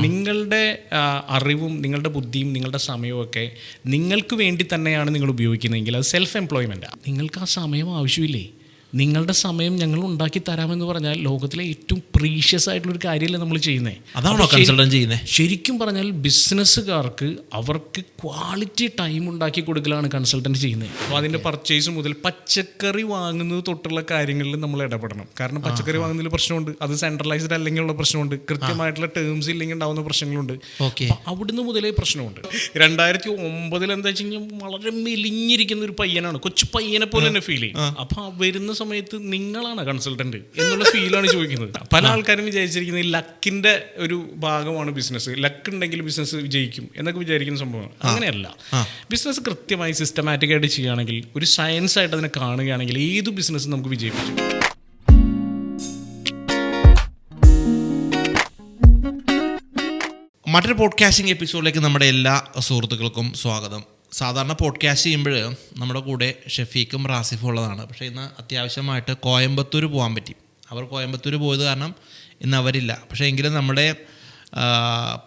നിങ്ങളുടെ അറിവും നിങ്ങളുടെ ബുദ്ധിയും നിങ്ങളുടെ സമയവും ഒക്കെ നിങ്ങൾക്ക് വേണ്ടി തന്നെയാണ് നിങ്ങൾ ഉപയോഗിക്കുന്നതെങ്കിൽ അത് സെൽഫ് എംപ്ലോയ്മെൻറ്റാണ്. നിങ്ങൾക്ക് ആ സമയം ആവശ്യമില്ലേ? നിങ്ങളുടെ സമയം ഞങ്ങൾ ഉണ്ടാക്കി തരാമെന്ന് പറഞ്ഞാൽ ലോകത്തിലെ ഏറ്റവും പ്രീഷ്യസ് ആയിട്ടുള്ളൊരു കാര്യമല്ലേ നമ്മൾ ചെയ്യുന്നത്. അതാണോ കൺസൾട്ടന്റ് ചെയ്യുന്നത്? ശരിക്കും പറഞ്ഞാൽ ബിസിനസ്സുകാർക്ക് അവർക്ക് ക്വാളിറ്റി ടൈം ഉണ്ടാക്കി കൊടുക്കലാണ് കൺസൾട്ടൻറ്റ് ചെയ്യുന്നത്. അപ്പോൾ അതിൻ്റെ പർച്ചേസ് മുതൽ പച്ചക്കറി വാങ്ങുന്നത് തൊട്ടുള്ള കാര്യങ്ങളിൽ നമ്മൾ ഇടപെടണം. കാരണം പച്ചക്കറി വാങ്ങുന്നതിൽ പ്രശ്നമുണ്ട്, അത് സെൻട്രലൈസ്ഡ് അല്ലെങ്കിലുള്ള പ്രശ്നമുണ്ട്, കൃത്യമായിട്ടുള്ള ടേംസ് ഇല്ലെങ്കിൽ ഉണ്ടാകുന്ന പ്രശ്നങ്ങളുണ്ട്. അവിടുന്ന് മുതലേ പ്രശ്നമുണ്ട്. 2009 എന്താ വെച്ച് കഴിഞ്ഞാൽ വളരെ മെലിഞ്ഞിരിക്കുന്ന ഒരു പയ്യനാണ്, കൊച്ചു പയ്യനെ പോലെ തന്നെ ഫീൽ ചെയ്യും. അപ്പോൾ വരുന്ന സമയത്ത് നിങ്ങളാണ് കൺസൾട്ടന്റ് എന്നുള്ള ഫീലാണ് ചോദിക്കുന്നത്. പല ആൾക്കാരും വിചാരിച്ചിരിക്കുന്നത് ലക്കിന്റെ ഒരു ഭാഗമാണ് ബിസിനസ്, ലക്ക് ഉണ്ടെങ്കിൽ ബിസിനസ് വിജയിക്കും എന്നൊക്കെ വിചാരിക്കുന്ന സംഭവമാണ്. അങ്ങനെയല്ല. ബിസിനസ് കൃത്യമായി സിസ്റ്റമാറ്റിക് ആയിട്ട് ചെയ്യുകയാണെങ്കിൽ, ഒരു സയൻസ് ആയിട്ട് അതിനെ കാണുകയാണെങ്കിൽ ഏത് ബിസിനസ് നമുക്ക് വിജയിപ്പിക്കും. മറ്റൊരു പോഡ്കാസ്റ്റിംഗ് എപ്പിസോഡിലേക്ക് നമ്മുടെ എല്ലാ സുഹൃത്തുക്കൾക്കും സ്വാഗതം. സാധാരണ പോഡ്കാസ്റ്റ് ചെയ്യുമ്പോൾ നമ്മുടെ കൂടെ ഷെഫീഖും റാസിഫും ഉള്ളതാണ്. പക്ഷേ ഇന്ന് അത്യാവശ്യമായിട്ട് കോയമ്പത്തൂർ പോകാൻ പറ്റി. അവർ കോയമ്പത്തൂർ പോയത് കാരണം ഇന്ന് അവരില്ല. പക്ഷേ എങ്കിലും നമ്മുടെ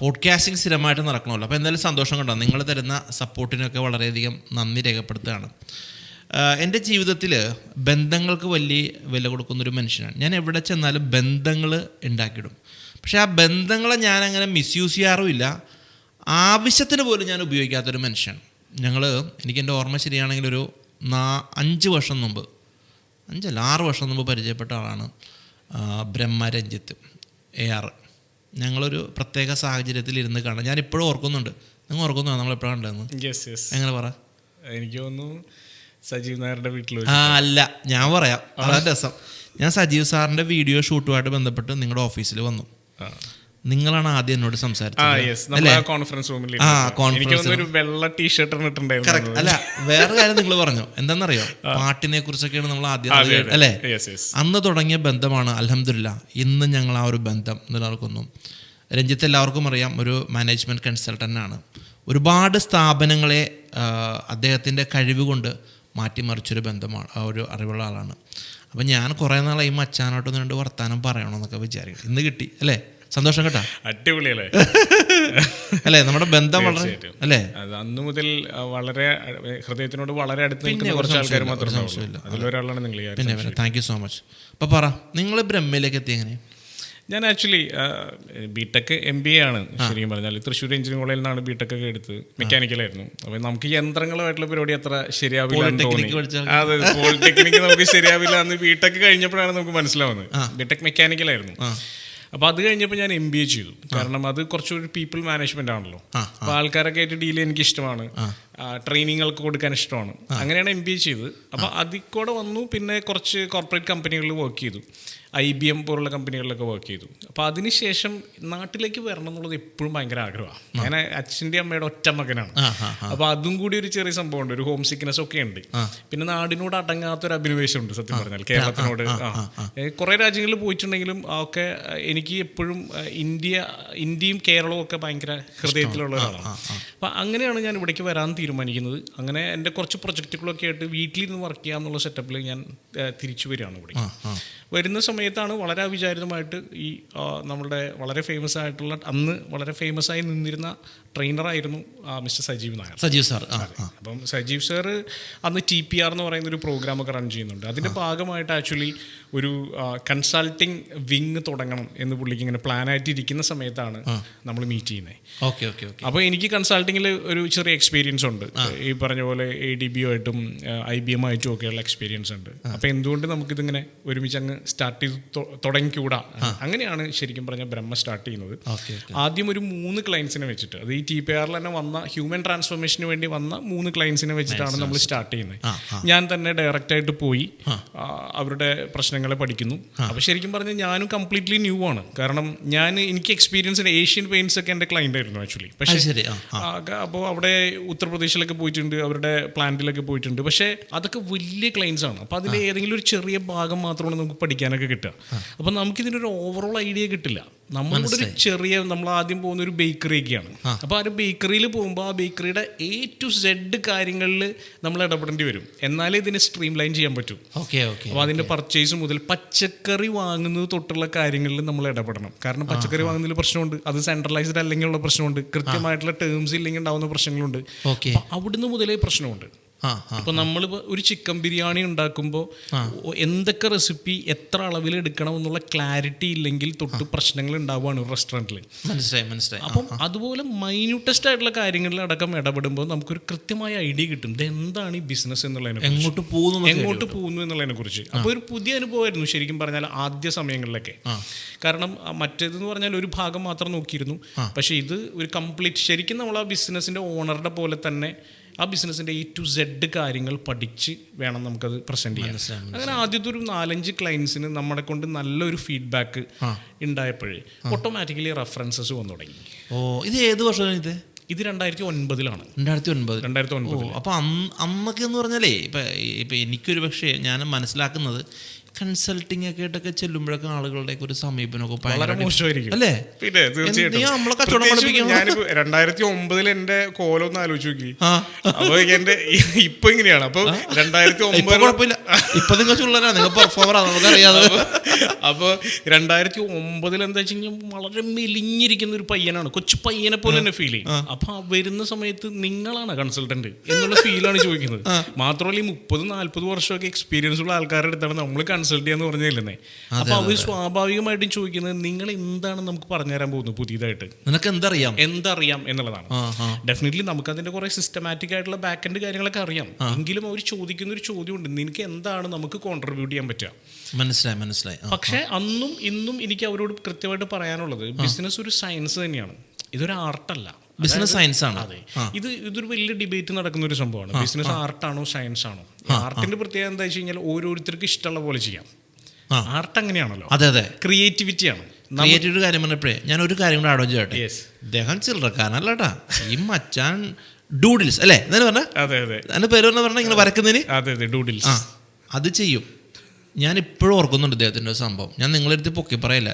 പോഡ്കാസ്റ്റിംഗ് സ്ഥിരമായിട്ട് നടക്കണമല്ലോ. അപ്പോൾ എന്തായാലും സന്തോഷം കണ്ടോ. നിങ്ങൾ തരുന്ന സപ്പോർട്ടിനൊക്കെ വളരെയധികം നന്ദി രേഖപ്പെടുത്തുകയാണ്. എൻ്റെ ജീവിതത്തിൽ ബന്ധങ്ങൾക്ക് വലിയ വില കൊടുക്കുന്നൊരു മനുഷ്യനാണ് ഞാൻ. എവിടെ ചെന്നാലും ബന്ധങ്ങൾ ഉണ്ടാക്കിയിടും. പക്ഷേ ആ ബന്ധങ്ങളെ ഞാനങ്ങനെ മിസ്യൂസ് ചെയ്യാറുമില്ല. ആവശ്യത്തിന് പോലും ഞാൻ ഉപയോഗിക്കാത്തൊരു മനുഷ്യനാണ്. എനിക്ക് എൻ്റെ ഓർമ്മ ശരിയാണെങ്കിൽ ഒരു 5 വർഷം മുമ്പ്, 6 വർഷം മുമ്പ് പരിചയപ്പെട്ട ആളാണ് ബ്രഹ്മ, രഞ്ജിത്ത്, AR. ഞങ്ങളൊരു പ്രത്യേക സാഹചര്യത്തിൽ ഇരുന്ന് കാണാം. ഞാൻ ഇപ്പോഴും ഓർക്കുന്നുണ്ട്. നിങ്ങൾ ഓർക്കുന്നു നമ്മളെപ്പോഴാണ് കണ്ടതെന്ന്? എങ്ങനെ പറ? എനിക്ക് തോന്നുന്നു സജീവ് നായരുടെ വീട്ടിൽ. അല്ല, ഞാൻ പറയാം. അതാണ് രസം. ഞാൻ സജീവ് സാറിൻ്റെ വീഡിയോ ഷൂട്ടുമായിട്ട് ബന്ധപ്പെട്ട് നിങ്ങളുടെ ഓഫീസിൽ വന്നു. നിങ്ങളാണ് ആദ്യം എന്നോട് സംസാരിച്ചത്. കോൺഫറൻസ് റൂമിൽ വെള്ള ടീഷർട്ട് ഇട്ടിട്ടുണ്ടായിരുന്നു. അല്ല, വേറെ കാര്യം നിങ്ങൾ പറഞ്ഞു. എന്താണെന്നറിയോ? പാട്ടിനെ കുറിച്ചൊക്കെയാണ് നമ്മൾ ആദ്യം അല്ലേ? അന്ന് തുടങ്ങിയ ബന്ധമാണ് അൽഹംദുലില്ലാ ഇന്ന് ഞങ്ങൾ ആ ഒരു ബന്ധം നിലനിൽക്കുന്നു. രഞ്ജിത്ത് എല്ലാവർക്കും അറിയാം, ഒരു മാനേജ്മെൻറ്റ് കൺസൾട്ടൻ്റാണ്. ഒരുപാട് സ്ഥാപനങ്ങളെ അദ്ദേഹത്തിൻ്റെ കഴിവ് കൊണ്ട് മാറ്റിമറിച്ചൊരു ബന്ധമാണ്, ഒരു അറിവുള്ള ആളാണ്. അപ്പം ഞാൻ കുറേ നാളായി മച്ചാനോട്ടൊന്ന് 2 വർത്താനം പറയണമെന്നൊക്കെ വിചാരിക്കും. ഇന്ന് കിട്ടി അല്ലേ? സന്തോഷം കേട്ടോ. അടിപൊളിയല്ലേ അല്ലേ? നമ്മുടെ ബന്ധം വളരെ അല്ലേ, അന്ന് മുതൽ വളരെ ഹൃദയത്തിനോട് വളരെ അടുത്ത് നിൽക്കുന്ന കുറച്ച് ആൾക്കാർ മാത്രമല്ല, അതിലൊരാളാണ് നിങ്ങൾ. പിന്നെ താങ്ക് യു സോ മച്ച്. അപ്പോൾ പറ, നിങ്ങൾ ബ്രഹ്മയിലേക്ക് എത്തി എങ്ങനെ? ഞാൻ ആക്ച്വലി ബിടെക് MBA ആണ്. ശരിക്കും പറഞ്ഞാൽ തൃശ്ശൂർ എഞ്ചിനീയറിംഗ് കോളേജിൽ നിന്നാണ് ബിടെക് ഒക്കെ എടുത്ത്. മെക്കാനിക്കലായിരുന്നു. അപ്പോൾ നമുക്ക് യന്ത്രങ്ങളുമായിട്ടുള്ള പരിപാടി അത്ര ശരിയാവില്ല എന്ന് തോന്നി. അതെ, പോളിടെക്നിക്ക് നമുക്ക് ശരിയാവില്ല എന്ന് ബിടെക് കഴിഞ്ഞപ്പോഴാണ് നമുക്ക് മനസ്സിലാവുന്നത്. ബിടെക് മെക്കാനിക്കലായിരുന്നു. അപ്പോൾ അത് കഴിഞ്ഞപ്പോൾ ഞാൻ MBA ചെയ്തു. കാരണം അത് കുറച്ചൊരു പീപ്പിൾ മാനേജ്മെൻ്റ് ആണല്ലോ. അപ്പോൾ ആൾക്കാരൊക്കെ ആയിട്ട് ഡീൽ ചെയ്യാൻ എനിക്ക് ഇഷ്ടമാണ്, ട്രെയിനിങ്ങൾക്ക് കൊടുക്കാൻ ഇഷ്ടമാണ്. അങ്ങനെയാണ് MBA ചെയ്തത്. അപ്പോൾ അതിൽ കൂടെ വന്നു. പിന്നെ കുറച്ച് കോർപ്പറേറ്റ് കമ്പനികളിൽ വർക്ക് ചെയ്തു, IBM പോലുള്ള കമ്പനികളിലൊക്കെ വർക്ക് ചെയ്തു. അപ്പോൾ അതിനുശേഷം നാട്ടിലേക്ക് വരണം എന്നുള്ളത് എപ്പോഴും ഭയങ്കര ആഗ്രഹമാണ്. ഞാൻ അച്ഛൻ്റെ അമ്മയുടെ ഒറ്റ മകനാണ്. അപ്പോൾ അതും കൂടി ഒരു ചെറിയ സംഭവമുണ്ട്, ഒരു ഹോം സിക്നെസ് ഒക്കെ ഉണ്ട്. പിന്നെ നാടിനോട് അടങ്ങാത്തൊരു അഭിനിവേശമുണ്ട് സത്യം പറഞ്ഞാൽ. കേരളത്തിനോട് കുറേ രാജ്യങ്ങളിൽ പോയിട്ടുണ്ടെങ്കിലും ഒക്കെ എനിക്ക് എപ്പോഴും ഇന്ത്യയും കേരളവും ഒക്കെ ഭയങ്കര ഹൃദയത്തിലുള്ള ഒരാളാണ്. അപ്പോൾ അങ്ങനെയാണ് ഞാൻ ഇവിടേക്ക് വരാൻ തീരുമാനിക്കുന്നത്. അങ്ങനെ എൻ്റെ കുറച്ച് പ്രൊജക്റ്റുകളൊക്കെ ആയിട്ട് വീട്ടിലിരുന്ന് വർക്ക് ചെയ്യാമെന്നുള്ള സെറ്റപ്പിൽ ഞാൻ തിരിച്ചു വരികയാണ് ഇവിടെ. വരുന്ന സമയത്താണ് വളരെ അവിചാരിതമായിട്ട് ഈ നമ്മളുടെ വളരെ ഫേമസ് ആയിട്ടുള്ള, അന്ന് വളരെ ഫേമസ് ആയി നിന്നിരുന്ന ട്രെയിനറായിരുന്നു മിസ്റ്റർ സജീവ് നായർ. സജീവ് സാർ. അപ്പം സജീവ് സാർ അന്ന് TPR എന്ന് പറയുന്ന ഒരു പ്രോഗ്രാമൊക്കെ റൺ ചെയ്യുന്നുണ്ട്. അതിൻ്റെ ഭാഗമായിട്ട് ആക്ച്വലി ഒരു കൺസൾട്ടിങ് വിങ് തുടങ്ങണം എന്ന് പുള്ളിക്ക് ഇങ്ങനെ പ്ലാനായിട്ട് ഇരിക്കുന്ന സമയത്താണ് നമ്മൾ മീറ്റ് ചെയ്യുന്നത്. അപ്പോൾ എനിക്ക് കൺസൾട്ടിങ്ങിൽ ഒരു ചെറിയ എക്സ്പീരിയൻസ് ഉണ്ട്. ഈ പറഞ്ഞ പോലെ ADB ആയിട്ടും IBM ആയിട്ടും ഒക്കെയുള്ള എക്സ്പീരിയൻസ് ഉണ്ട്. അപ്പോൾ എന്തുകൊണ്ട് നമുക്കിതിങ്ങനെ ഒരുമിച്ച് അങ്ങ് സ്റ്റാർട്ട് ചെയ്ത് തുടങ്ങിക്കൂടാ? അങ്ങനെയാണ് ശരിക്കും പറഞ്ഞാൽ ബ്രഹ്മ സ്റ്റാർട്ട് ചെയ്യുന്നത്. ആദ്യം ഒരു 3 ക്ലയൻസിനെ വെച്ചിട്ട്, അത് ഈ TPRൽ തന്നെ വന്ന ഹ്യൂമൻ ട്രാൻസ്ഫോർമേഷന് വേണ്ടി വന്ന 3 ക്ലയൻസിനെ വെച്ചിട്ടാണ് നമ്മൾ സ്റ്റാർട്ട് ചെയ്യുന്നത്. ഞാൻ തന്നെ ഡയറക്റ്റായിട്ട് പോയി അവരുടെ പ്രശ്നങ്ങളെ പഠിക്കുന്നു. അപ്പോൾ ശരിക്കും പറഞ്ഞാൽ ഞാനും കംപ്ലീറ്റ്ലി ന്യൂ ആണ്. കാരണം എനിക്ക് എക്സ്പീരിയൻസ് ഏഷ്യൻ പെയിൻറ്റ്സ് ഒക്കെ എൻ്റെ ക്ലയൻ്റ് ആയിരുന്നു ആക്ച്വലി. പക്ഷേ അപ്പോൾ അവിടെ ഉത്തർപ്രദേശിലൊക്കെ പോയിട്ടുണ്ട്, അവരുടെ പ്ലാന്റിലൊക്കെ പോയിട്ടുണ്ട്. പക്ഷേ അതൊക്കെ വലിയ ക്ലയൻസ് ആണ്. അപ്പോൾ അതിൻ്റെ ഏതെങ്കിലും ഒരു ചെറിയ ഭാഗം മാത്രമാണ് നമുക്ക് പഠിക്കാനൊക്കെ കിട്ടുക. അപ്പോൾ നമുക്കിതിനൊരു ഓവറോൾ ഐഡിയ കിട്ടില്ല. നമ്മളോട് ഒരു ചെറിയ, നമ്മൾ ആദ്യം പോകുന്ന ഒരു ബേക്കറിയൊക്കെയാണ്. അപ്പോൾ ആ ഒരു ബേക്കറിയിൽ പോകുമ്പോൾ ആ ബേക്കറിയുടെ A to Z കാര്യങ്ങളിൽ നമ്മൾ ഇടപെടേണ്ടി വരും, എന്നാലേ ഇതിനെ സ്ട്രീം ലൈൻ ചെയ്യാൻ പറ്റൂ. അപ്പോൾ അതിൻ്റെ പർച്ചേസ് മുതൽ പച്ചക്കറി വാങ്ങുന്നത് തൊട്ടുള്ള കാര്യങ്ങളിൽ നമ്മൾ ഇടപെടണം. കാരണം പച്ചക്കറി വാങ്ങുന്നതിൽ പ്രശ്നമുണ്ട്, അത് സെൻട്രലൈസ്ഡ് അല്ലെങ്കിൽ ഉള്ള പ്രശ്നമുണ്ട്, കൃത്യമായിട്ടുള്ള ടേംസ് ഇല്ലെങ്കിൽ ഉണ്ടാവുന്ന പ്രശ്നങ്ങളുണ്ട്. അപ്പോൾ അവിടുന്ന് മുതലേ പ്രശ്നമുണ്ട്. അപ്പോൾ നമ്മൾ ഒരു ചിക്കൻ ബിരിയാണി ഉണ്ടാക്കുമ്പോൾ എന്തൊക്കെ റെസിപ്പി എത്ര അളവിൽ എടുക്കണം എന്നുള്ള ക്ലാരിറ്റി ഇല്ലെങ്കിൽ തൊട്ട് പ്രശ്നങ്ങൾ ഉണ്ടാവുകയാണ് ഒരു റെസ്റ്റോറൻറ്റിൽ. മനസ്സിലായി. അപ്പം അതുപോലെ മൈന്യൂട്ടസ്റ്റ് ആയിട്ടുള്ള കാര്യങ്ങളിൽ അടക്കം ഇടപെടുമ്പോൾ നമുക്കൊരു കൃത്യമായ ഐഡിയ കിട്ടും ഇത് എന്താണ് ഈ ബിസിനസ് എന്നുള്ളതിനെ, എങ്ങോട്ട് പോകുന്നു എന്നുള്ളതിനെ കുറിച്ച്. അപ്പോൾ ഒരു പുതിയ അനുഭവമായിരുന്നു ശരിക്കും പറഞ്ഞാൽ ആദ്യ സമയങ്ങളിലൊക്കെ. കാരണം മറ്റേതെന്ന് പറഞ്ഞാൽ ഒരു ഭാഗം മാത്രം നോക്കിയിരുന്നു. പക്ഷേ ഇത് ഒരു കംപ്ലീറ്റ് ശരിക്കും നമ്മൾ ആ ബിസിനസ്സിൻ്റെ ഓണറുടെ പോലെ തന്നെ ആ ബിസിനസ്സിൻ്റെ A to Z കാര്യങ്ങൾ പഠിച്ച് വേണം നമുക്കത് പ്രസൻറ്റ് ചെയ്യാൻ. അങ്ങനെ ആദ്യത്തെ ഒരു 4-5 ക്ലയൻസിന് നമ്മളെ കൊണ്ട് നല്ലൊരു ഫീഡ്ബാക്ക് ഉണ്ടായപ്പോഴേ ഓട്ടോമാറ്റിക്കലി റെഫറൻസസ് വന്നു തുടങ്ങി. ഇത് ഏത് വർഷമാണ് ഇത്? ഇത് 2009. 2009. അപ്പോൾ അന്നൊക്കെ എന്ന് പറഞ്ഞാലേ ഇപ്പം എനിക്കൊരു പക്ഷേ ഞാൻ മനസ്സിലാക്കുന്നത് കൺസൾട്ടിങ് ഒക്കെ ആയിട്ടൊക്കെ ചെല്ലുമ്പോഴൊക്കെ ആളുകളുടെ ഒരു സമീപനമൊക്കെ വളരെ മോശമായിരിക്കും അല്ലേ? പിന്നെ തീർച്ചയായിട്ടും ഞാനിപ്പോ 2009 എന്റെ കോലൊന്ന് ആലോചിച്ച് നോക്കി. അപ്പൊ എന്റെ ഇപ്പൊ ഇങ്ങനെയാണ്. അപ്പൊ 2009 ഇപ്പൊ നിങ്ങൾ പെർഫോമർ നമുക്കറിയാതെ. അപ്പൊ 2009 എന്താ വെച്ച് കഴിഞ്ഞാൽ വളരെ മെലിഞ്ഞിരിക്കുന്ന ഒരു പയ്യനാണ്, കൊച്ചു പയ്യനെ പോലെ തന്നെ ഫീൽ ചെയ്യും. അപ്പൊ വരുന്ന സമയത്ത് നിങ്ങളാണ് കൺസൾട്ടന്റ് എന്നുള്ള ഫീലാണ് ചോദിക്കുന്നത്. മാത്രമല്ല ഈ 30-40 വർഷമൊക്കെ എക്സ്പീരിയൻസ് ഉള്ള ആൾക്കാരുടെ അടുത്താണ് നമ്മൾ കൺസൾട്ട് ചെയ്യാന്ന് പറഞ്ഞില്ലേ. അപ്പൊ അവർ സ്വാഭാവികമായിട്ടും ചോദിക്കുന്നത് നിങ്ങൾ എന്താണ് നമുക്ക് പറഞ്ഞുതരാൻ പോകുന്നത് പുതിയതായിട്ട്, നിനക്ക് എന്തറിയാം എന്നുള്ളതാണ്. ഡെഫിനറ്റ്ലി നമുക്ക് അതിന്റെ കുറെ സിസ്റ്റമാറ്റിക് ആയിട്ടുള്ള ബാക്ക് എൻഡ് കാര്യങ്ങളൊക്കെ അറിയാം. എങ്കിലും അവർ ചോദിക്കുന്ന ഒരു ചോദ്യമുണ്ട്, നിനക്ക് എന്താണ് നമുക്ക് കോൺട്രിബ്യൂട്ട് ചെയ്യാൻ പറ്റുക. മനസ്സിലായി. പക്ഷെ അന്നും ഇന്നും എനിക്ക് അവരോട് കൃത്യമായിട്ട് പറയാനുള്ളത് ബിസിനസ് ഒരു സയൻസ് തന്നെയാണ്, ഇതൊരു ആർട്ടല്ല. ബിസിനസ് സയൻസ് ആണ്. അതെ, ഇതൊരു വലിയ ഡിബേറ്റ് നടക്കുന്ന ഒരു സംഭവമാണ്. ബിസിനസ് ആർട്ടാണോ സയൻസ് ആണോ? ആർട്ടിന്റെ പ്രത്യേകത എന്താ വെച്ച് കഴിഞ്ഞാൽ ഓരോരുത്തർക്ക് ഇഷ്ടമുള്ള പോലെ ചെയ്യാം. ആർട്ട് അങ്ങനെയാണല്ലോ. അതെ, ക്രിയേറ്റിവിറ്റിയാണ്. ക്രിയേറ്റീവ് കാര്യം പറഞ്ഞപ്പോഴേ ഞാൻ ഒരു കാര്യം കൂടെ ആഡോ ചെയ്യട്ടെ. അദ്ദേഹം ചില്ലറക്കാരനല്ലേട്ടാ, ഈ മച്ചാൻ ഡൂഡിൽസ് അല്ലേ എന്തായാലും പറഞ്ഞ? അതെ, അതിന്റെ പേര് പറഞ്ഞാൽ ഇങ്ങനെ വരക്കുന്നതിന്. അതെ, ഡൂഡിൽസ്. അത് ചെയ്യും. ഞാൻ ഇപ്പോഴും ഓർക്കുന്നുണ്ട് ഇദ്ദേഹത്തിൻ്റെ ഒരു സംഭവം. ഞാൻ നിങ്ങളുടെ അടുത്ത് പൊക്കി പറയില്ല.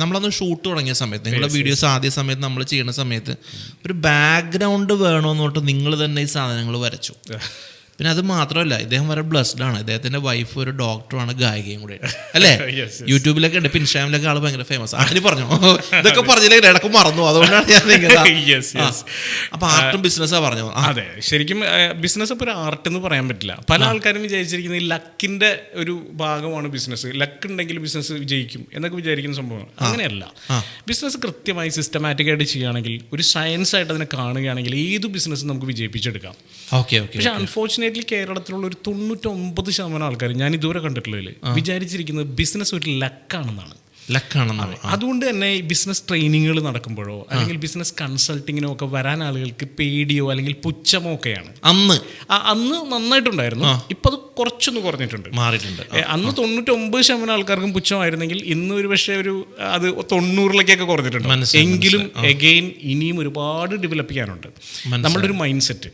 നമ്മളന്ന് ഷൂട്ട് തുടങ്ങിയ സമയത്ത്, നിങ്ങളുടെ വീഡിയോസ് ആദ്യ സമയത്ത് നമ്മൾ ചെയ്യുന്ന സമയത്ത് ഒരു ബാക്ക്ഗ്രൗണ്ട് വേണമെന്ന് പറഞ്ഞിട്ട് നിങ്ങൾ തന്നെ ഈ സാധനങ്ങൾ വരച്ചു. പിന്നെ അത് മാത്രമല്ല, ഇദ്ദേഹം വരെ ബ്ലസ്ഡ് ആണ്. ഇദ്ദേഹത്തിന്റെ വൈഫ് ഒരു ഡോക്ടറാണ്, ഗായികയും കൂടെ അല്ലേ? യൂട്യൂബിലൊക്കെ ഉണ്ട്, ഇൻസ്റ്റാഗ്രാമിലൊക്കെ ആള് ഭയങ്കര ഫേമസ്. അതിന് പറഞ്ഞു ഇതൊക്കെ പറഞ്ഞില്ലെങ്കിൽ ഇടക്ക് മറന്നു, അതുകൊണ്ടാണ് ഞാൻ. അപ്പൊ ആർട്ടും ബിസിനസ്സാ പറഞ്ഞു. അതെ, ശരിക്കും ബിസിനസ് ഇപ്പൊ ഒരു ആർട്ട് എന്ന് പറയാൻ പറ്റില്ല. പല ആൾക്കാരും വിചാരിച്ചിരിക്കുന്നത് ഈ ലക്കിന്റെ ഒരു ഭാഗമാണ് ബിസിനസ്, ലക്ക് ഉണ്ടെങ്കിൽ ബിസിനസ് വിജയിക്കും എന്നൊക്കെ വിചാരിക്കുന്ന സംഭവം. അങ്ങനെയല്ല. ബിസിനസ് കൃത്യമായി സിസ്റ്റമാറ്റിക് ആയിട്ട് ചെയ്യുകയാണെങ്കിൽ, ഒരു സയൻസ് ആയിട്ട് അതിനെ കാണുകയാണെങ്കിൽ ഏത് ബിസിനസ് നമുക്ക് വിജയിപ്പിച്ചെടുക്കാം. പക്ഷെ അൺഫോർച്ചുനേറ്റ്ലി കേരളത്തിലുള്ള ഒരു 99% ആൾക്കാർ ഞാൻ ഇതുവരെ കണ്ടിട്ടുള്ളതിൽ വിചാരിച്ചിരിക്കുന്നത് ബിസിനസ് ഒരു ലക്കാണെന്നാണ്. അതുകൊണ്ട് തന്നെ ഈ ബിസിനസ് ട്രെയിനിങ്ങുകൾ നടക്കുമ്പോഴോ അല്ലെങ്കിൽ ബിസിനസ് കൺസൾട്ടിങ്ങിനോ ഒക്കെ വരാൻ ആളുകൾക്ക് പേടിയോ അല്ലെങ്കിൽ പുച്ഛമോ ഒക്കെയാണ്. അന്ന് നന്നായിട്ടുണ്ടായിരുന്നു, ഇപ്പൊ അത് കുറച്ചൊന്ന് കുറഞ്ഞിട്ടുണ്ട്, മാറിയിട്ടുണ്ട്. അന്ന് 99% ആൾക്കാർക്കും പുച്ഛമായിരുന്നെങ്കിൽ ഇന്ന് ഒരു പക്ഷേ അത് 90-ലേക്കൊക്കെ കുറഞ്ഞിട്ടുണ്ട്. എങ്കിലും എഗെയിൻ ഇനിയും ഒരുപാട് ഡെവലപ്പ് ചെയ്യാനുണ്ട് നമ്മളുടെ ഒരു മൈൻഡ് സെറ്റ്.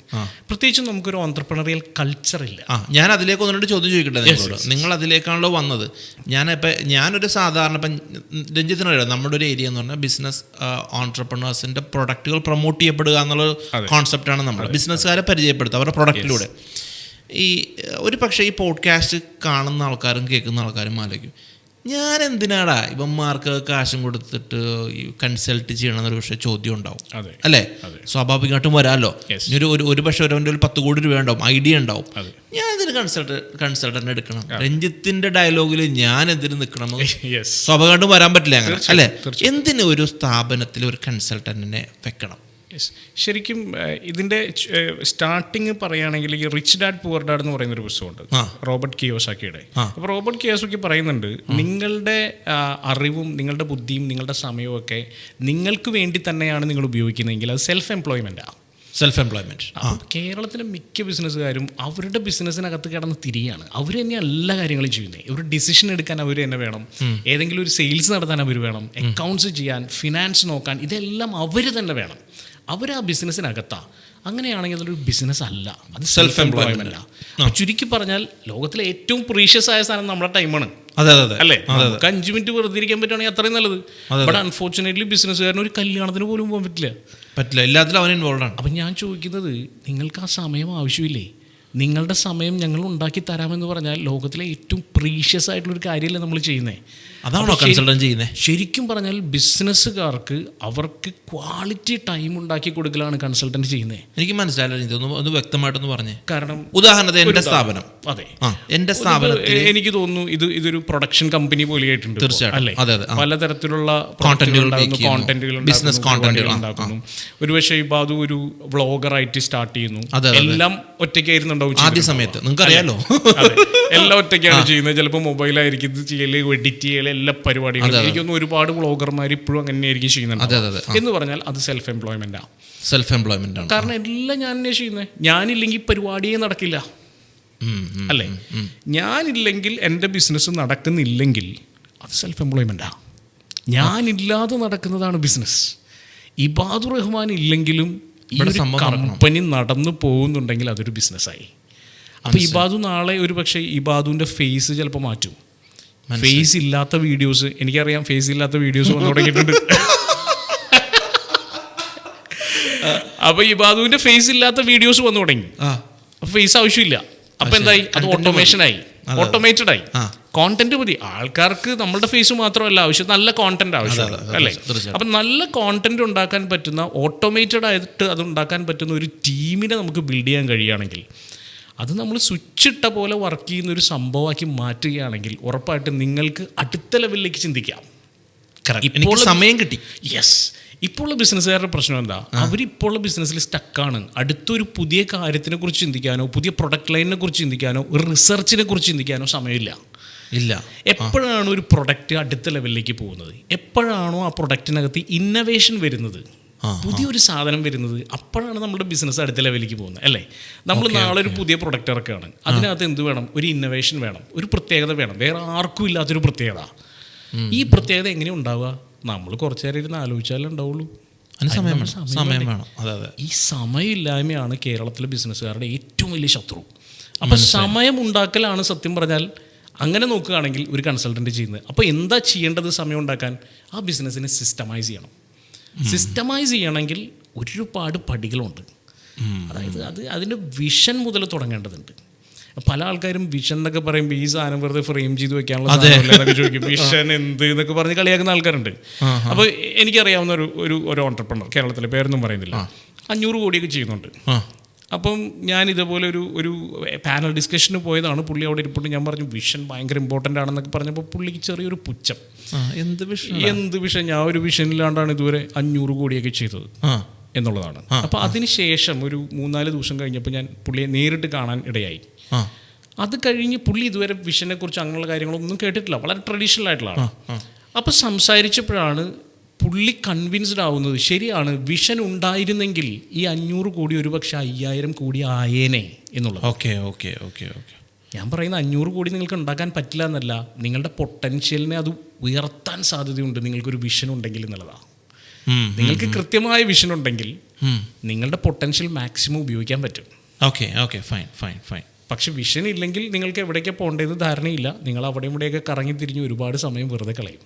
പ്രത്യേകിച്ചും നമുക്കൊരു ഓൺട്രപ്രണറിയൽ കൾച്ചർ ഇല്ല. ഞാൻ അതിലേക്ക് ഒന്നുകൊണ്ട് ചോദ്യം ചോദിക്കട്ടെ നിങ്ങളോട്. നിങ്ങൾ അതിലേക്കാണല്ലോ വന്നത്. ഞാനൊരു സാധാരണ രഞ്ജിത്തിനറിയാം, നമ്മുടെ ഒരു ഏരിയ എന്ന് പറഞ്ഞാൽ ബിസിനസ് ഓൺട്രപ്രണേഴ്സിന്റെ പ്രൊഡക്റ്റുകൾ പ്രൊമോട്ട് ചെയ്യപ്പെടുക എന്നുള്ള കോൺസെപ്റ്റാണ് നമ്മൾ. ബിസിനസ്സുകാരെ പരിചയപ്പെടുത്തുക അവരുടെ പ്രൊഡക്റ്റിലൂടെ. ഒരു പക്ഷേ ഈ പോഡ്കാസ്റ്റ് കാണുന്ന ആൾക്കാരും കേൾക്കുന്ന ആൾക്കാരും ആലോചിക്കും, ഞാൻ എന്തിനാടാ ഇവന്മാർക്ക് കാശും കൊടുത്തിട്ട് കൺസൾട്ട് ചെയ്യണമെന്നൊരു പക്ഷേ ചോദ്യം ഉണ്ടാവും അല്ലേ? സ്വാഭാവികമായിട്ടും വരാമല്ലോ. ഒരു പക്ഷേ ഒരു 10 കോടി രൂപ ഉണ്ടാവും, ഐഡിയ ഉണ്ടാവും. ഞാൻ ഇതിന് കൺസൾട്ടന്റ് എടുക്കണം, രഞ്ജിത്തിന്റെ ഡയലോഗിൽ ഞാൻ എന്തിനു നിൽക്കണം, സ്വാഭാവികമായിട്ടും വരാൻ പറ്റില്ല അങ്ങനെ അല്ലേ? എന്തിന് ഒരു സ്ഥാപനത്തിൽ ഒരു കൺസൾട്ടന്റിനെ വെക്കണം? ശരിക്കും ഇതിൻ്റെ സ്റ്റാർട്ടിങ് പറയുകയാണെങ്കിൽ ഈ റിച്ച് ഡാഡ് പുവർ ഡാഡ് എന്ന് പറയുന്നൊരു പുസ്തകമുണ്ട്, റോബർട്ട് കിയോസാക്കിയുടെ. അപ്പോൾ റോബർട്ട് കിയോസാക്കി പറയുന്നുണ്ട്, നിങ്ങളുടെ അറിവും നിങ്ങളുടെ ബുദ്ധിയും നിങ്ങളുടെ സമയവും ഒക്കെ നിങ്ങൾക്ക് വേണ്ടി തന്നെയാണ് നിങ്ങൾ ഉപയോഗിക്കുന്നതെങ്കിൽ അത് സെൽഫ് എംപ്ലോയ്മെൻറ്റാണ്. കേരളത്തിലെ മിക്ക ബിസിനസ്സുകാരും അവരുടെ ബിസിനസ്സിനകത്ത് കിടന്ന് തിരിയാണ്. അവർ തന്നെ എല്ലാ കാര്യങ്ങളും ചെയ്യുന്നത്. ഒരു ഡിസിഷൻ എടുക്കാൻ അവർ തന്നെ വേണം, ഏതെങ്കിലും ഒരു സെയിൽസ് നടത്താൻ അവർ വേണം, അക്കൗണ്ട്സ് ചെയ്യാൻ, ഫിനാൻസ് നോക്കാൻ, ഇതെല്ലാം അവർ തന്നെ വേണം. അവർ ആ ബിസിനസ്സിനകത്താണ്. അങ്ങനെയാണെങ്കിൽ അതൊരു ബിസിനസ് അല്ല, അത് സെൽഫ് എംപ്ലോയ്മെൻ്റ് ആണ്. ചുരുക്കി പറഞ്ഞാൽ ലോകത്തിലെ ഏറ്റവും പ്രീഷ്യസ് ആയ സാധനം നമ്മുടെ ടൈമാണ്. അതെ അതെ അല്ലേ? നമുക്ക് 5 മിനിറ്റ് വെറുതെ ഇരിക്കാൻ പറ്റുകയാണെങ്കിൽ അത്രയും നല്ലത്. ബട്ട് അൺഫോർച്ചുനേറ്റ്ലി ബിസിനസ്സുകാരന് ഒരു കല്യാണത്തിന് പോലും പോകാൻ പറ്റില്ല. എല്ലാത്തിലും അവൻ ഇൻവോൾവ് ആണ്. അപ്പം ഞാൻ ചോദിക്കുന്നത്, നിങ്ങൾക്ക് ആ സമയം ആവശ്യമില്ലേ? നിങ്ങളുടെ സമയം ഞങ്ങൾ ഉണ്ടാക്കി തരാമെന്ന് പറഞ്ഞാൽ ലോകത്തിലെ ഏറ്റവും പ്രീഷ്യസ് ആയിട്ടുള്ളൊരു കാര്യമല്ലേ നമ്മൾ ചെയ്യുന്നത്? അതാണോ കൺസൾട്ടന്റ് ചെയ്യുന്നത്? ശരിക്കും പറഞ്ഞാൽ ബിസിനസ്സുകാർക്ക് അവർക്ക് ക്വാളിറ്റി ടൈം ഉണ്ടാക്കി കൊടുക്കലാണ് കൺസൾട്ടന്റ് ചെയ്യുന്നത്. എനിക്ക് മനസ്സിലായില്ല, ഇതൊന്ന് വ്യക്തമായിട്ടൊന്ന് പറഞ്ഞേ. കാരണം ഉദാഹരണത്തിന് എൻ്റെ സ്ഥാപനം, അതെ, എൻ്റെ സ്ഥാപനത്തിൽ എനിക്ക് തോന്നുന്നു ഇതൊരു പ്രൊഡക്ഷൻ കമ്പനി പോലെയായിട്ടുണ്ട്. തീർച്ചയായിട്ടും, അല്ലേ? കോണ്ടന്റുകൾ പലതരത്തിലുള്ള ബിസിനസ് കോണ്ടന്റുകൾ ഉണ്ടാക്കുന്നു. ഒരുപക്ഷെ ഇബാദു ഒരു വ്ളോഗറായിട്ട് സ്റ്റാർട്ട് ചെയ്യുന്നു. എല്ലാം ഒറ്റയ്ക്കായിരുന്നുണ്ടാവും ആദ്യ സമയത്ത്, നിങ്ങൾക്ക് അറിയാലോ. എല്ലാം ഒറ്റയ്ക്കാണ് ചെയ്യുന്നത്. ചിലപ്പോൾ മൊബൈലായിരിക്കും ഇത് ചെയ്യല്, എഡിറ്റ് ചെയ്യല്, എല്ലാ പരിപാടികളും. എനിക്കൊന്നും ഒരുപാട് വ്ളോഗർമാർ ഇപ്പോഴും അങ്ങനെയായിരിക്കും ചെയ്യുന്നുണ്ട്. എന്ന് പറഞ്ഞാൽ അത് സെൽഫ് എംപ്ലോയ്മെന്റ് ആണ്. കാരണം എല്ലാം ഞാൻ തന്നെ ചെയ്യുന്നത്. ഞാനില്ലെങ്കിൽ പരിപാടിയേ നടക്കില്ല, അല്ലേ? ഞാനില്ലെങ്കിൽ എൻ്റെ ബിസിനസ് നടക്കുന്നില്ലെങ്കിൽ അത് സെൽഫ് എംപ്ലോയ്മെന്റാണ്. ഞാനില്ലാതെ നടക്കുന്നതാണ് ബിസിനസ്. ഇബാദുറഹ്മാൻ ഇല്ലെങ്കിലും ഈ കമ്പനി നടന്നു പോകുന്നുണ്ടെങ്കിൽ അതൊരു ബിസിനസ്സായി. അപ്പോൾ ഇബാദു നാളെ ഒരു പക്ഷേ ഇബാദുവിൻ്റെ ഫേസ് ചിലപ്പോൾ മാറ്റും. ഫേസ് ഇല്ലാത്ത വീഡിയോസ്, എനിക്കറിയാം ഫേസ് ഇല്ലാത്ത വീഡിയോസ് വന്നു തുടങ്ങിയിട്ടുണ്ട്. അപ്പോൾ ഇബാദുവിൻ്റെ ഫേസ് ഇല്ലാത്ത വീഡിയോസ് വന്നു തുടങ്ങി. ഫേസ് ആവശ്യമില്ല. അപ്പോൾ എന്തായി? അത് ഓട്ടോമേറ്റഡ് ആയി. കോണ്ടന്റ് മതി ആൾക്കാർക്ക്. നമ്മളുടെ ഫേസ് മാത്രമല്ല ആവശ്യം, നല്ല കോണ്ടന്റ് ആവശ്യമാണ്, അല്ലേ? അപ്പം നല്ല കോണ്ടന്റ് ഉണ്ടാക്കാൻ പറ്റുന്ന, ഓട്ടോമേറ്റഡ് ആയിട്ട് അത് ഉണ്ടാക്കാൻ പറ്റുന്ന ഒരു ടീമിനെ നമുക്ക് ബിൽഡ് ചെയ്യാൻ കഴിയുകയാണെങ്കിൽ, അത് നമ്മൾ സ്വിച്ച് ഇട്ട പോലെ വർക്ക് ചെയ്യുന്ന ഒരു സംഭവമാക്കി മാറ്റുകയാണെങ്കിൽ ഉറപ്പായിട്ടും നിങ്ങൾക്ക് അടുത്ത ലെവലിലേക്ക് ചിന്തിക്കാം. ഇപ്പോൾ സമയം കിട്ടി. യെസ്. ഇപ്പോൾ ഉള്ള ബിസിനസ്സുകാരുടെ പ്രശ്നം എന്താ? അവരിപ്പോൾ ഉള്ള ബിസിനസ്സിൽ സ്റ്റക്കാണ്. അടുത്തൊരു പുതിയ കാര്യത്തിനെ കുറിച്ച് ചിന്തിക്കാനോ, പുതിയ പ്രൊഡക്റ്റ് ലൈനിനെ കുറിച്ച് ചിന്തിക്കാനോ, ഒരു റിസർച്ചിനെ കുറിച്ച് ചിന്തിക്കാനോ സമയമില്ല. എപ്പോഴാണ് ഒരു പ്രൊഡക്റ്റ് അടുത്ത ലെവലിലേക്ക് പോകുന്നത്, എപ്പോഴാണോ ആ പ്രൊഡക്റ്റിനകത്ത് ഇന്നവേഷൻ വരുന്നത്, പുതിയൊരു സാധനം വരുന്നത്, അപ്പോഴാണ് നമ്മുടെ ബിസിനസ് അടുത്ത ലെവലിലേക്ക് പോകുന്നത്, അല്ലേ? നമ്മൾ നാളെ ഒരു പുതിയ പ്രൊഡക്റ്റ് ഇറക്കുകയാണ്. അതിനകത്ത് എന്ത് വേണം? ഒരു ഇന്നവേഷൻ വേണം, ഒരു പ്രത്യേകത വേണം, വേറെ ആർക്കും ഇല്ലാത്തൊരു പ്രത്യേകത. ഈ പ്രത്യേകത എങ്ങനെ ഉണ്ടാവുക? നമ്മൾ കുറച്ചു നേരം ഇരുന്ന് ആലോചിച്ചാലേ ഉണ്ടാവുള്ളൂ. ഈ സമയമില്ലായ്മയാണ് കേരളത്തിലെ ബിസിനസ്സുകാരുടെ ഏറ്റവും വലിയ ശത്രു. അപ്പം സമയം ഉണ്ടാക്കലാണ് സത്യം പറഞ്ഞാൽ. അങ്ങനെ നോക്കുകയാണെങ്കിൽ ഒരു കൺസൾട്ടൻറ്റ് ചെയ്യുന്നത്. അപ്പോൾ എന്താ ചെയ്യേണ്ടത് സമയം ഉണ്ടാക്കാൻ? ആ ബിസിനസ്സിനെ സിസ്റ്റമൈസ് ചെയ്യണം. സിസ്റ്റമൈസ് ചെയ്യണമെങ്കിൽ ഒരുപാട് പടികളുണ്ട്. അതായത് അതിൻ്റെ വിഷൻ മുതൽ തുടങ്ങേണ്ടതുണ്ട്. പല ആൾക്കാരും വിഷൻ എന്നൊക്കെ പറയുമ്പോൾ ഈ സാധനം വെറുതെ ഫ്രെയിം ചെയ്ത് വെക്കാനുള്ള സാധനമൊക്കെ ചോദിക്കും. വിഷൻ എന്ത് എന്നൊക്കെ പറഞ്ഞ് കളിയാക്കുന്ന ആൾക്കാരുണ്ട്. അപ്പോൾ എനിക്കറിയാവുന്ന ഒരു ഓൺട്രപ്രണർ, കേരളത്തിലെ പേരൊന്നും പറയുന്നില്ല, 500 കോടിയൊക്കെ ചെയ്യുന്നുണ്ട്. അപ്പം ഞാൻ ഇതേപോലെ ഒരു പാനൽ ഡിസ്കഷന് പോയതാണ്. പുള്ളി അവിടെ ഇരിപ്പുണ്ട്. ഞാൻ പറഞ്ഞു വിഷൻ ഭയങ്കര ഇമ്പോർട്ടൻ്റ് ആണെന്നൊക്കെ പറഞ്ഞപ്പോൾ പുള്ളിക്ക് ചെറിയൊരു പുച്ഛം. എന്ത് വിഷൻ? ഞാൻ ഒരു വിഷനില്ലാണ്ടാണ് ഇതുവരെ 500 കോടിയൊക്കെ ചെയ്തത് എന്നുള്ളതാണ്. അപ്പോൾ അതിനുശേഷം ഒരു 3-4 ദിവസം കഴിഞ്ഞപ്പോൾ ഞാൻ പുള്ളിയെ നേരിട്ട് കാണാൻ ഇടയായി. അത് കഴിഞ്ഞ് പുള്ളി ഇതുവരെ വിഷനെ കുറിച്ച് അങ്ങനെയുള്ള കാര്യങ്ങളൊന്നും കേട്ടിട്ടില്ല. വളരെ ട്രഡീഷണൽ ആയിട്ടുള്ള ആളാണ്. അപ്പോൾ സംസാരിച്ചപ്പോഴാണ് പുള്ളി കൺവിൻസ്ഡ് ആവുന്നത്, ശരിയാണ്, വിഷൻ ഉണ്ടായിരുന്നെങ്കിൽ ഈ 500 കോടി ഒരു പക്ഷേ 5000 കോടി ആയേനെ എന്നുള്ളത്. ഞാൻ പറയുന്ന 500 കോടി നിങ്ങൾക്ക് ഉണ്ടാക്കാൻ പറ്റില്ല എന്നല്ല, നിങ്ങളുടെ പൊട്ടൻഷ്യലിനെ അത് ഉയർത്താൻ സാധ്യതയുണ്ട് നിങ്ങൾക്കൊരു വിഷൻ ഉണ്ടെങ്കിൽ എന്നുള്ളതാണ്. നിങ്ങൾക്ക് കൃത്യമായ വിഷൻ ഉണ്ടെങ്കിൽ നിങ്ങളുടെ പൊട്ടൻഷ്യൽ മാക്സിമം ഉപയോഗിക്കാൻ പറ്റും. പക്ഷെ വിഷൻ ഇല്ലെങ്കിൽ നിങ്ങൾക്ക് എവിടേക്ക് പോകേണ്ടത് ധാരണയില്ല. നിങ്ങൾ അവിടെ ഇവിടെയൊക്കെ കറങ്ങി തിരിഞ്ഞ് ഒരുപാട് സമയം വെറുതെ കളയും.